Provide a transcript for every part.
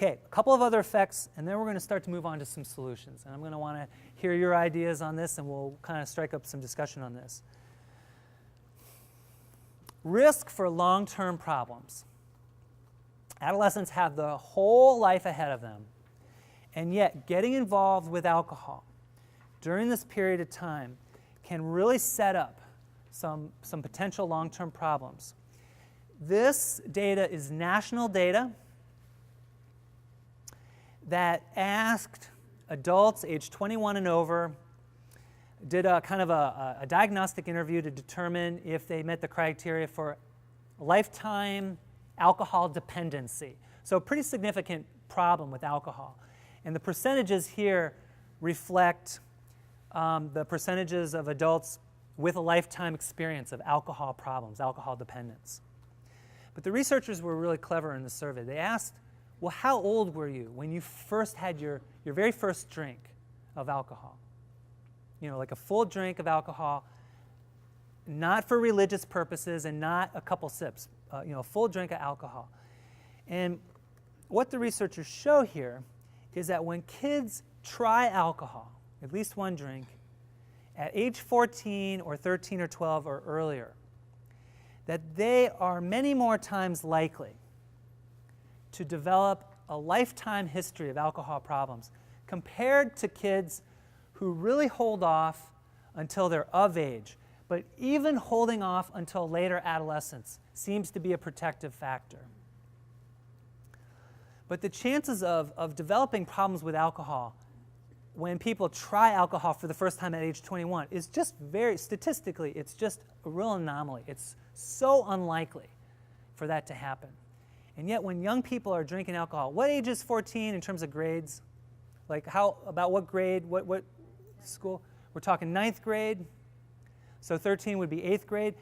Okay, a couple of other effects, and then we're going to start to move on to some solutions. And I'm going to want to hear your ideas on this, and we'll kind of strike up some discussion on this. Risk for long-term problems. Adolescents have the whole life ahead of them, and yet getting involved with alcohol during this period of time can really set up some potential long-term problems. This data is national data that asked adults age 21 and over, did a kind of a diagnostic interview to determine if they met the criteria for lifetime alcohol dependency. So a pretty significant problem with alcohol. And the percentages here reflect the percentages of adults with a lifetime experience of alcohol problems, alcohol dependence. But the researchers were really clever in the survey. They asked, well, how old were you when you first had your very first drink of alcohol? You know, like a full drink of alcohol, not for religious purposes and not a couple sips, a full drink of alcohol. And what the researchers show here is that when kids try alcohol, at least one drink, at age 14 or 13 or 12 or earlier, that they are many more times likely to develop a lifetime history of alcohol problems compared to kids who really hold off until they're of age. But even holding off until later adolescence seems to be a protective factor. But the chances of developing problems with alcohol when people try alcohol for the first time at age 21 is just statistically, it's just a real anomaly. It's so unlikely for that to happen. And yet when young people are drinking alcohol, what age is 14 in terms of grades? Like about what grade, what school? We're talking 9th grade, so 13 would be 8th grade.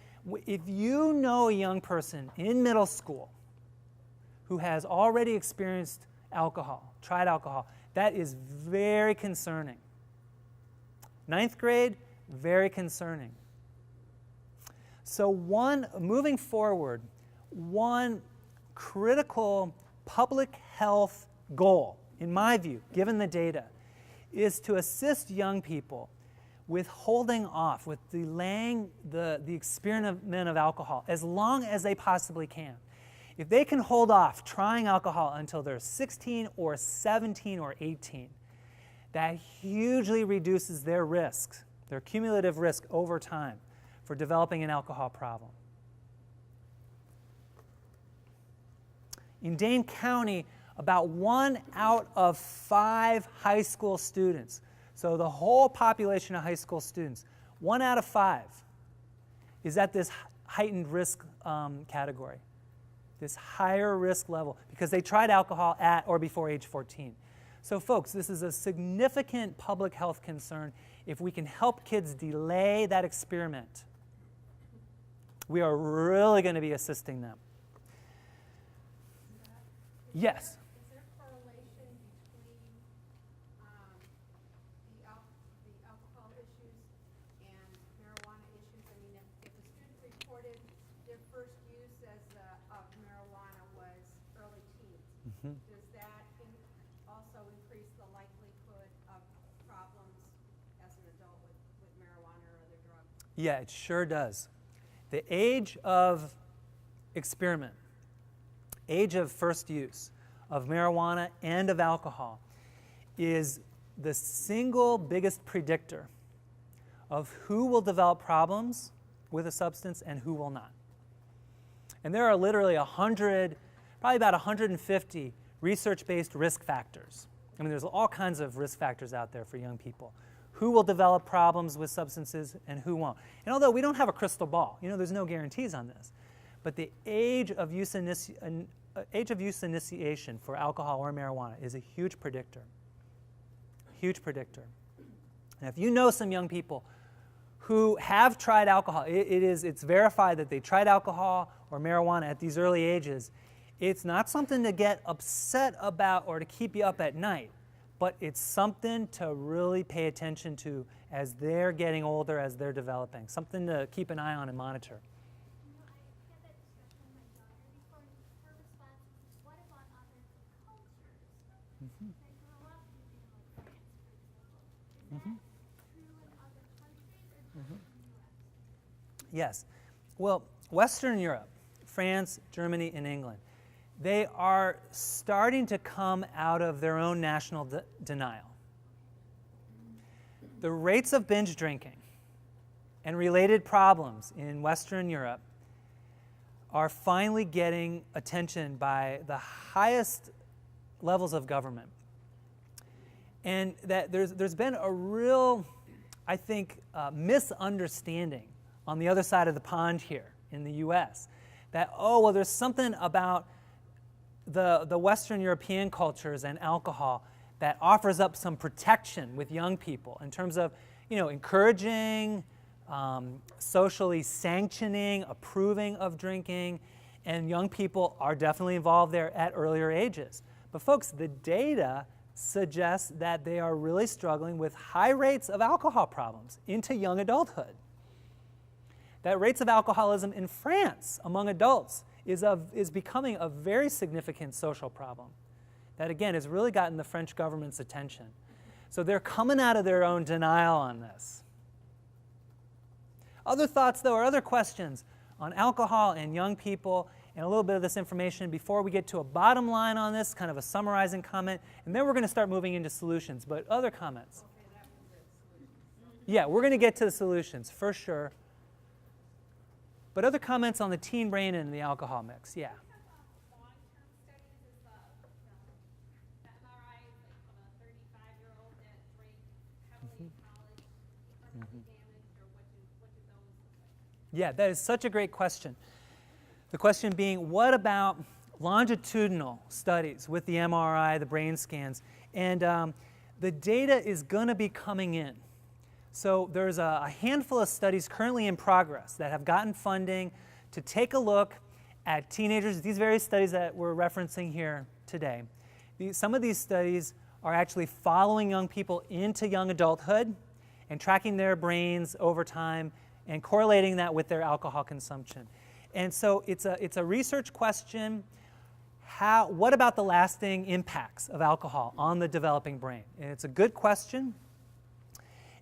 If you know a young person in middle school who has already experienced alcohol, tried alcohol, that is very concerning. 9th grade, very concerning. So moving forward, one critical public health goal, in my view, given the data, is to assist young people with holding off, with delaying the experiment of alcohol as long as they possibly can. If they can hold off trying alcohol until they're 16 or 17 or 18, that hugely reduces their risk, their cumulative risk over time for developing an alcohol problem. In Dane County, about 1 out of 5 high school students, so the whole population of high school students, 1 out of 5 is at this heightened risk category, this higher risk level, because they tried alcohol at or before age 14. So folks, this is a significant public health concern. If we can help kids delay that experiment, we are really going to be assisting them. Yes? Is there a correlation between the alcohol issues and marijuana issues? I mean, if a student reported their first use of marijuana was early teens, does that also increase the likelihood of problems as an adult with marijuana or other drugs? Yeah, it sure does. The age of experiment, age of first use of marijuana and of alcohol is the single biggest predictor of who will develop problems with a substance and who will not. And there are literally probably about 150 research-based risk factors. I mean, there's all kinds of risk factors out there for young people. Who will develop problems with substances and who won't. And although we don't have a crystal ball, there's no guarantees on this, but the age of use initiation for alcohol or marijuana is a huge predictor. Huge predictor. And if you know some young people who have tried alcohol, it's verified that they tried alcohol or marijuana at these early ages, it's not something to get upset about or to keep you up at night, but it's something to really pay attention to as they're getting older, as they're developing, something to keep an eye on and monitor. I had that discussion with my daughter before, and her response was, what about other cultures? they grow up using like France, for example. Is that true in other countries or just in the U.S.? Yes. Well, Western Europe, France, Germany, and England, they are starting to come out of their own national denial. The rates of binge drinking and related problems in Western Europe are finally getting attention by the highest levels of government. And that there's been a real, I think, misunderstanding on the other side of the pond here in the U.S. that, oh, well, there's something about the Western European cultures and alcohol that offers up some protection with young people in terms of, encouraging, socially sanctioning, approving of drinking, and young people are definitely involved there at earlier ages. But folks, the data suggests that they are really struggling with high rates of alcohol problems into young adulthood. That rates of alcoholism in France among adults is becoming a very significant social problem that, again, has really gotten the French government's attention. So they're coming out of their own denial on this. Other thoughts, though, or other questions on alcohol and young people and a little bit of this information before we get to a bottom line on this, kind of a summarizing comment, and then we're going to start moving into solutions. But other comments? Okay, that was it, solutions. Yeah, we're going to get to the solutions, for sure. But other comments on the teen brain and the alcohol mix? Yeah. Long-term studies is the MRI is like of a 35-year-old that drank heavily in college, permanently damaged, or what do those look like? Yeah, that is such a great question. The question being, what about longitudinal studies with the MRI, the brain scans? And the data is going to be coming in. So there's a handful of studies currently in progress that have gotten funding to take a look at teenagers, these various studies that we're referencing here today. Some of these studies are actually following young people into young adulthood and tracking their brains over time and correlating that with their alcohol consumption. And so it's a research question. What about the lasting impacts of alcohol on the developing brain? And it's a good question.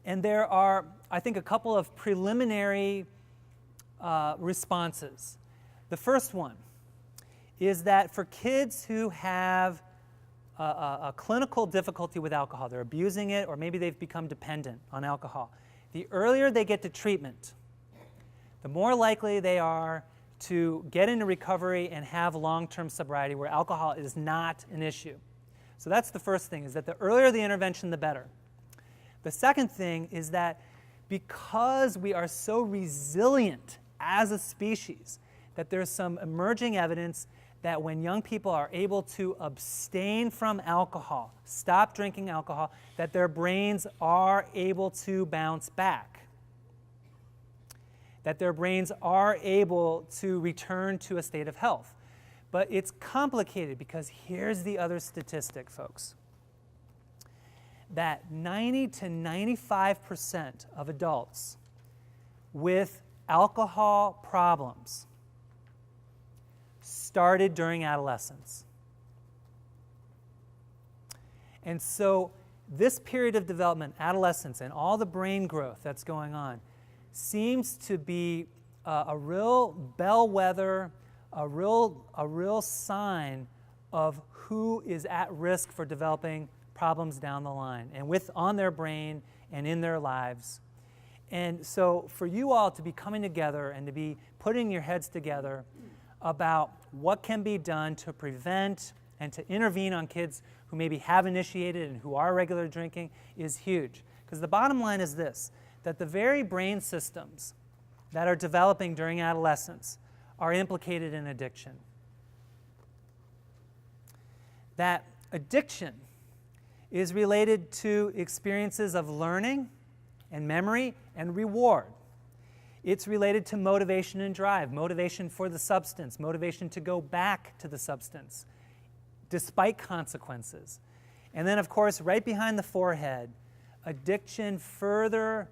And there are, I think, a couple of preliminary responses. The first one is that for kids who have a clinical difficulty with alcohol, they're abusing it, or maybe they've become dependent on alcohol, the earlier they get to treatment, the more likely they are to get into recovery and have long-term sobriety where alcohol is not an issue. So that's the first thing, is that the earlier the intervention, the better. The second thing is that because we are so resilient as a species, that there's some emerging evidence that when young people are able to abstain from alcohol, stop drinking alcohol, that their brains are able to bounce back. That their brains are able to return to a state of health. But it's complicated because here's the other statistic, folks. That 90 to 95% of adults with alcohol problems started during adolescence. And so this period of development, adolescence, and all the brain growth that's going on seems to be a real bellwether, a real sign of who is at risk for developing problems down the line and on their brain and in their lives. And so for you all to be coming together and to be putting your heads together about what can be done to prevent and to intervene on kids who maybe have initiated and who are regular drinking is huge. Because the bottom line is this, that the very brain systems that are developing during adolescence are implicated in addiction. That addiction is related to experiences of learning and memory and reward. It's related to motivation and drive, motivation for the substance, motivation to go back to the substance, despite consequences. And then, of course, right behind the forehead, addiction further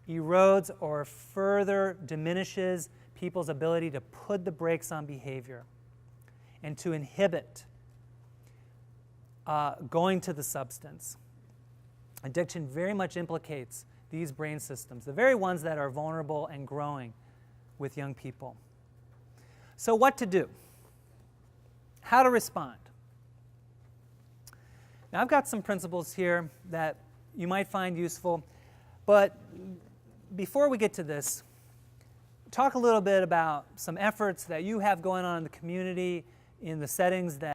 erodes or further diminishes people's ability to put the brakes on behavior and to inhibit going to the substance. Addiction very much implicates these brain systems, the very ones that are vulnerable and growing with young people. So what to do? How to respond? Now I've got some principles here that you might find useful, but before we get to this, talk a little bit about some efforts that you have going on in the community, in the settings that